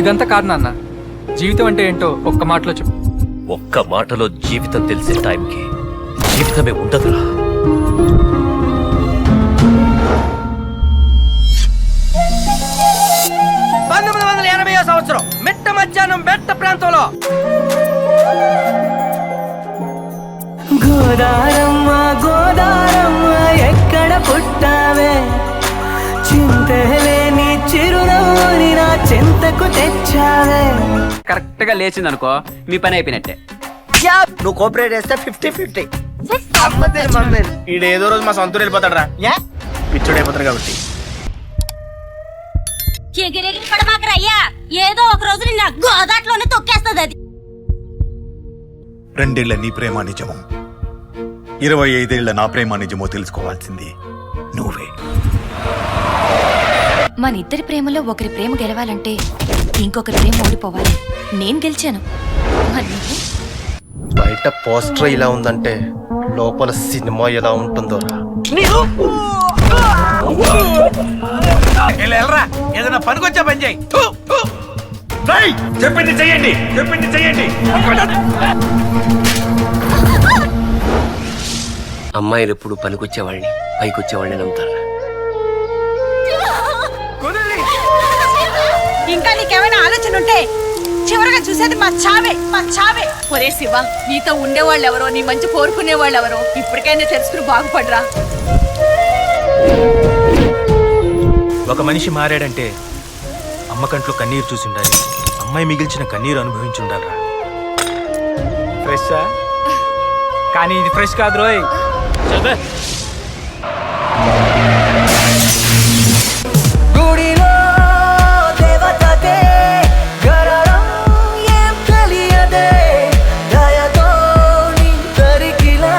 ఇదంతా కాదు నాన్న. జీవితం అంటే ఏంటో ఒక్క మాటలో చెప్పు. ఒక్క మాటలో జీవితం తెలిసే టైంకి జీవితమే ఉండదురా. సంవత్సరం మిట్ట మధ్యాహ్నం బెట్ట ప్రాంతంలో గోదారమ్మ గోదారమ్మ ఎక్కడ పుట్టావే, చింతలేని చిరునవ్వుని నా చింతకు తెచ్చావే. కరెక్ట్ గా లేచింది అనుకో మీ పని అయిపోయినట్టే. నువ్వు కోఆపరేట్ చేస్తే 50-50. ఈడేదో రోజు మా సొంతూరు వెళ్ళిపోతాడు రా, పిచ్చుడు అయిపోతాడు కాబట్టి. ఎగిరెగిరి పడమాకరయ్యా, ఏదో ఒక రోజు నిన్న గోదాట్లోనే తొక్కేస్తుంది అది. 2 ఏళ్ల నీ ప్రేమ నిజమో 25 ఏళ్ల నా ప్రేమ నిజమో తెలుసుకోవాల్సింది నువ్వే. మన ఇద్దరి ప్రేమలో ఒకరి ప్రేమ గెలవాలంటే ఇంకొకరి ప్రేమ ఓడిపోవాలి. నేను గెలిచాను, మరి నువ్వు? బయట పోస్టర్ ఇలా ఉందంటే లోపల సినిమా ఎలా ఉంటుందో రా. ఏదైనా పనికొచ్చా పని చేయి. చెప్పింది చెయ్యండి, చెప్పింది చెయ్యండి. అమ్మాయిలు ఎప్పుడు పనికొచ్చేవాళ్ళని పైకొచ్చేవాళ్ళని నమ్ముతారా? ఇంకా నీకేమైనా ఆలోచన ఉంటే చివరగా చూసేది మా చావే, మా చావే. ఒరే శివ, నీతో ఉండేవాళ్ళు ఎవరో, నీ మంచి కోరుకునే వాళ్ళు ఎవరో ఇప్పటికైనా తెలుసుకుని బాగుపడరా. ఒక మనిషి మారాడంటే అమ్మ కంట్లో కన్నీరు చూసి ఉండాలి, అమ్మాయి మిగిల్చిన కన్నీరు అనుభవించి ఉండాలిరా. ఫ్రెష్ కానీ ఇది ఫ్రెష్ కాదు రోయ్. గుడిలో దేవతకే గరడం ఏం తెలియదే, దయతో నీ దరికిలా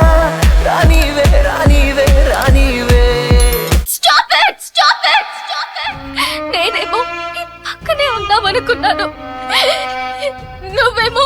రానివే రానివే రానివే. Stop it! Stop it! Stop it! నేనేమో నీ పక్కనే ఉందామనుకున్నాను, నువ్వేమో